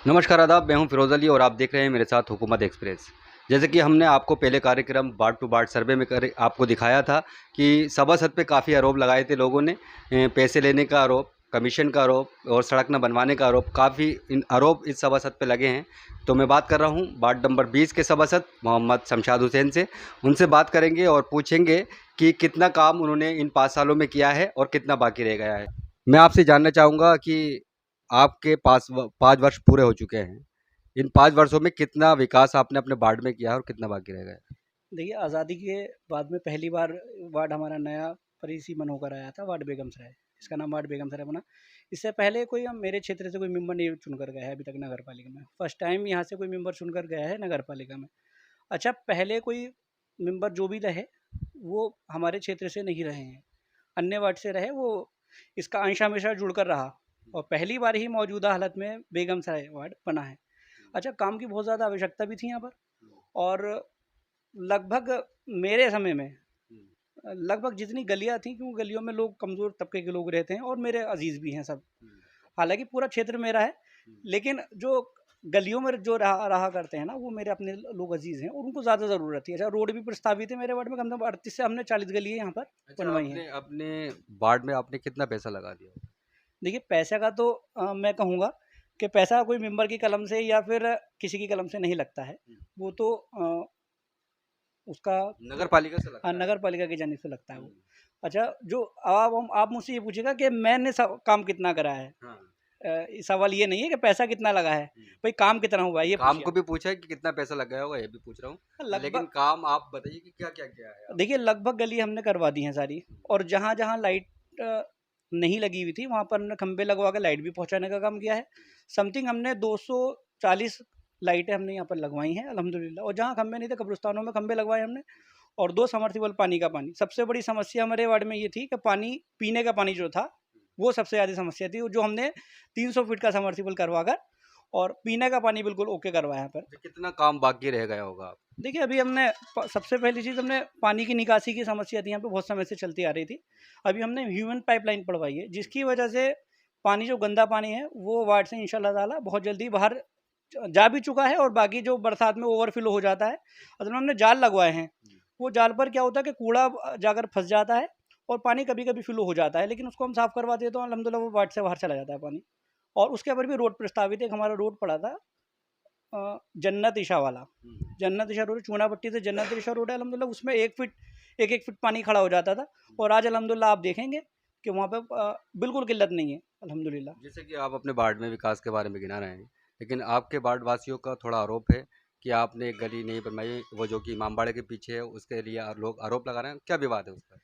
नमस्कार आदाब, मैं हूं फिरोज़ अली और आप देख रहे हैं मेरे साथ हुकूमत एक्सप्रेस। जैसे कि हमने आपको पहले कार्यक्रम बार्ड टू बार्ड सर्वे में कर आपको दिखाया था कि सभासद पे काफ़ी आरोप लगाए थे लोगों ने। पैसे लेने का आरोप, कमीशन का आरोप और सड़क न बनवाने का आरोप, काफ़ी इन आरोप इस सभासद पे लगे हैं। तो मैं बात कर रहा हूं वार्ड नंबर 20 के सभासद मोहम्मद शमशाद हुसैन से। उनसे बात करेंगे और पूछेंगे कि कितना काम उन्होंने इन 5 सालों में किया है और कितना बाकी रह गया है। मैं आपसे जानना चाहूँगा कि आपके पास 5 वर्ष पूरे हो चुके हैं। इन 5 वर्षों में कितना विकास आपने अपने वार्ड में किया है और कितना बाकी रह गया है? देखिए, आज़ादी के बाद में पहली बार वार्ड हमारा नया परिसीमन होकर आया था, वार्ड बेगमसराय। इसका नाम वार्ड बेगमसराय बना। इससे पहले कोई मेरे क्षेत्र से कोई मेंबर नहीं चुनकर गया है अभी तक नगर पालिका में। फर्स्ट टाइम यहाँ से कोई मेंबर चुनकर गया है नगर पालिका में। अच्छा, पहले कोई मेंबर जो भी रहे, वो हमारे क्षेत्र से नहीं रहे हैं, अन्य वार्ड से रहे। वो इसका अंश हमेशा जुड़कर रहा और पहली बार ही मौजूदा हालत में बेगमसराय वार्ड बना है। अच्छा, काम की बहुत ज़्यादा आवश्यकता भी थी यहाँ पर और लगभग मेरे समय में लगभग जितनी गलियाँ थी, क्योंकि गलियों में लोग कमज़ोर तबके के लोग रहते हैं और मेरे अजीज़ भी हैं सब। हालाँकि पूरा क्षेत्र मेरा है, लेकिन जो गलियों में जो रहा रहा करते हैं ना, वो मेरे अपने लोग अजीज़ हैं और उनको ज़्यादा ज़रूरत थी। अच्छा, रोड भी प्रस्तावित है मेरे वार्ड में, कम से कम 38 से हमने 40 गलियाँ यहाँ पर अच्छा, बनवाई हैं। आपने अपने वार्ड में आपने कितना पैसा लगा दिया? देखिए, पैसे का तो मैं कहूँगा कि पैसा कोई मेंबर की कलम से या फिर किसी की कलम से नहीं लगता है। वो तो उसका नगर पालिका से लगता है। नगर पालिका की जानिब से लगता है वो। हुँ, अच्छा, जो आप मुझसे ये पूछिएगा कि मैंने काम कितना करा है। हाँ। सवाल ये नहीं है कि पैसा कितना लगा है, हुँ। भाई काम कितना हुआ है ये काम पूछिए को आप। भी पूछा है कि कितना पैसा लग गया होगा, ये भी पूछ रहा हूँ। लेकिन लगभग काम आप बताइए कि क्या-क्या किया है आपने? देखिए, लगभग गली हमने करवा दी हैं सारी और जहाँ-जहाँ लाइट नहीं लगी हुई थी, वहाँ पर हमने खंभे लगवा के लाइट भी पहुँचाने का काम किया है। समथिंग हमने 240 लाइटें हमने यहाँ पर लगवाई हैं अल्हम्दुलिल्लाह, और जहाँ खंभे नहीं थे कब्रिस्तानों में खंभे लगवाए हमने और 2 सबमर्सिबल पानी का पानी। सबसे बड़ी समस्या हमारे वार्ड में ये थी कि पानी, पीने का पानी जो था, वो सबसे ज़्यादा समस्या थी, जो हमने 300 फीट का सबमर्सिबल करवा कर और पीने का पानी बिल्कुल ओके करवाया यहाँ पर। अच्छा, कितना काम बाकी रह गया होगा आप? देखिए, अभी हमने सबसे पहली चीज़, हमने पानी की निकासी की समस्या थी यहाँ पे, बहुत समय से चलती आ रही थी। अभी हमने ह्यूमन पाइपलाइन पड़वाई है, जिसकी वजह से पानी, जो गंदा पानी है, वो वार्ड से इंशाल्लाह ताला बहुत जल्दी बाहर जा भी चुका है और बाकी जो बरसात में ओवरफ्लो हो जाता है। असल में हमने जाल लगवाए हैं। वो जाल पर क्या होता है कि कूड़ा जाकर फंस जाता है और पानी कभी कभी फ्लो हो जाता है, लेकिन उसको हम साफ़ करवा देते हैं तो अल्हम्दुलिल्लाह वो वार्ड से बाहर चला जाता है पानी। और उसके ऊपर भी रोड प्रस्तावित है, एक हमारा रोड पड़ा था जन्नत ईशा वाला। हुँ। जन्नत ईशा रोड, चूनापट्टी से जन्नत ईशा रोड है अल्हम्दुलिल्लाह, उसमें 1 फीट पानी खड़ा हो जाता था और आज अल्हम्दुलिल्लाह आप देखेंगे कि वहाँ पे बिल्कुल किल्लत नहीं है अल्हम्दुलिल्लाह। जैसे कि आप अपने वार्ड में विकास के बारे में गिना रहे हैं, लेकिन आपके वार्ड वासियों का थोड़ा आरोप है कि आपने एक गली नहीं बनवाई, वो जो कि इमामबाड़े के पीछे है, उसके लिए लोग आरोप लगा रहे हैं। क्या विवाद है उसका?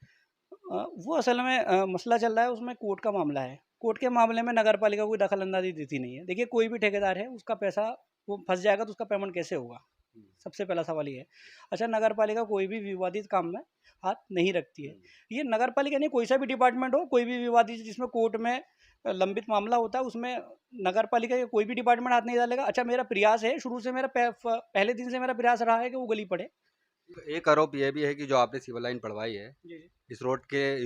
वो असल में मसला चल रहा है, उसमें कोर्ट का मामला है। कोर्ट के मामले में नगर पालिका कोई दखल अंदाजी देती नहीं है। देखिए, कोई भी ठेकेदार है, उसका पैसा वो फंस जाएगा तो उसका पेमेंट कैसे होगा, हुँ, सबसे पहला सवाल ये है। अच्छा, नगर पालिका कोई भी विवादित काम में हाथ नहीं रखती है। हुँ। ये नगर पालिका नहीं, कोई सा भी डिपार्टमेंट हो, कोई भी विवादित जिसमें कोर्ट में लंबित मामला होता है, उसमें नगर पालिका का कोई भी डिपार्टमेंट हाथ नहीं डालेगा। अच्छा, मेरा प्रयास है, शुरू से मेरा पहले दिन से मेरा प्रयास रहा है कि वो गली पड़े। एक आरोप ये भी है कि जो आपने सिविल लाइन पढ़वाई है, जी, जी। इस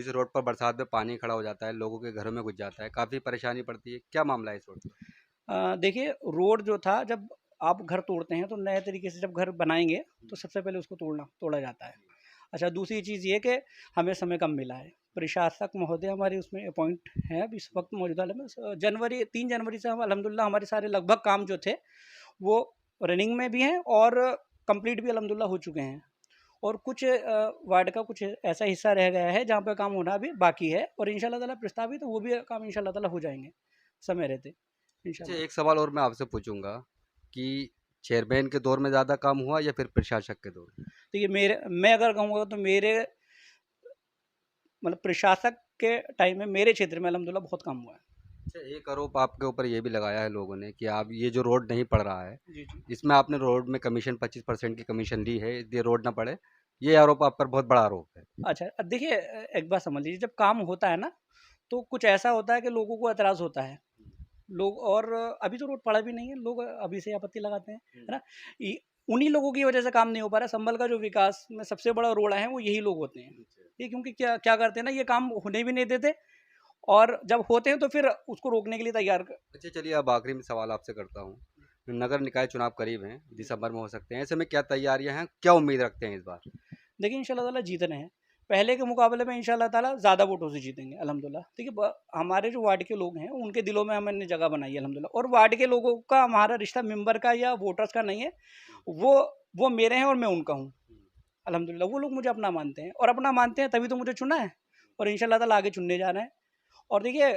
रोड पर बरसात में पानी खड़ा हो जाता है, लोगों के घरों में घुस जाता है, काफ़ी परेशानी पड़ती है। क्या मामला है इस रोड का? देखिए, रोड जो था, जब आप घर तोड़ते हैं तो नए तरीके से जब घर बनाएँगे तो सबसे पहले उसको तोड़ा जाता है। अच्छा, दूसरी चीज़ ये कि हमें समय कम मिला है। प्रशासक महोदय हमारी उसमें अपॉइंट हैं अभी इस वक्त मौजूदा हाल में। 3 जनवरी से हम अल्हम्दुलिल्लाह हमारे सारे लगभग काम जो थे वो रनिंग में भी हैं और कंप्लीट भी अल्हम्दुलिल्लाह हो चुके हैं। और कुछ वार्ड का कुछ ऐसा हिस्सा रह गया है जहाँ पे काम होना अभी बाकी है और इंशाल्लाह ताला प्रस्तावित, वो भी काम इंशाल्लाह ताला हो जाएँगे समय रहते, अच्छा, इंशाल्लाह। एक सवाल और मैं आपसे पूछूँगा कि चेयरमैन के दौर में ज़्यादा काम हुआ या फिर प्रशासक के दौर में? देखिए, मैं अगर कहूँगा तो मेरे मतलब प्रशासक के टाइम में मेरे क्षेत्र में अल्हम्दुलिल्लाह बहुत काम हुआ है। अच्छा, एक आरोप आपके ऊपर ये भी लगाया है लोगों ने कि आप ये जो रोड नहीं पड़ रहा है, जी, जी। इसमें आपने रोड में कमीशन 25% की कमीशन ली है, इसलिए रोड ना पड़े। ये आरोप आप पर बहुत बड़ा आरोप है। अच्छा, देखिए, एक बात समझ लीजिए, जब काम होता है ना, तो कुछ ऐसा होता है कि लोगों को ऐतराज़ होता है। लोग, और अभी तो रोड पड़ा भी नहीं है, लोग अभी से आपत्ति लगाते हैं, हुँ। है ना? इ उन्हीं लोगों की वजह से काम नहीं हो पा रहा है। संभल का जो विकास में सबसे बड़ा रोल है, वो यही लोग होते हैं। अच्छा। ये क्योंकि क्या क्या करते हैं ना, ये काम होने भी नहीं देते और जब होते हैं तो फिर उसको रोकने के लिए तैयार क अच्छा, चलिए अब आखिरी में सवाल आपसे करता हूँ नगर निकाय चुनाव करीब हैं, दिसंबर में हो सकते हैं, ऐसे में क्या तैयारियां हैं, क्या उम्मीद रखते हैं इस बार? देखिए इंशाल्लाह ताला जीतने हैं। पहले के मुकाबले में इंशाल्लाह ताला ज़्यादा वोटों से जीतेंगे अल्हम्दुलिल्लाह। देखिए हमारे जो वार्ड के लोग हैं उनके दिलों में हमने जगह बनाई है अल्हम्दुलिल्लाह। और वार्ड के लोगों का हमारा रिश्ता मेंबर का या वोटर्स का नहीं है, वो वो मेरे हैं और मैं उनका हूँ अल्हम्दुलिल्लाह। वो लोग मुझे अपना मानते हैं और अपना मानते हैं तभी तो मुझे चुना है और इंशाल्लाह ताला आगे चुनने जा रहे हैं। और देखिए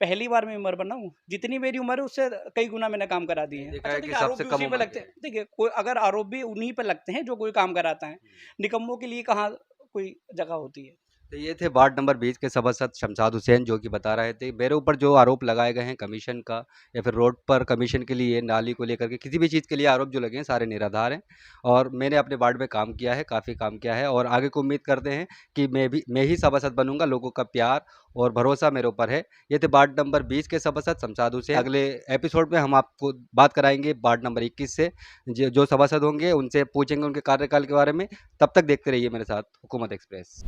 पहली बार मैं मेंबर बना हूँ, जितनी मेरी उम्र है उससे कई गुना मैंने काम करा दिए हैं। देखा अच्छा है कि देखिए आरोप सबसे भी कम उसी पे उम्र लगते के। हैं, देखिए कोई अगर आरोप भी उन्हीं पे लगते हैं जो कोई काम कराता है, निकम्मों के लिए कहाँ कोई जगह होती है। तो ये थे वार्ड नंबर 20 के सभासद शमशाद हुसैन, जो कि बता रहे थे मेरे ऊपर जो आरोप लगाए गए हैं कमीशन का या फिर रोड पर कमीशन के लिए, नाली को लेकर के किसी भी चीज़ के लिए आरोप जो लगे हैं सारे निराधार हैं। और मैंने अपने वार्ड में काम किया है, काफ़ी काम किया है और आगे को उम्मीद करते हैं कि मैं ही सभासद बनूंगा। लोगों का प्यार और भरोसा मेरे ऊपर है। ये थे वार्ड नंबर 20 के सभासद शमशाद हुसैन। अगले एपिसोड में हम आपको बात कराएंगे वार्ड नंबर 21 से, जो सभासद होंगे उनसे पूछेंगे उनके कार्यकाल के बारे में। तब तक देखते रहिए मेरे साथ हुकूमत एक्सप्रेस।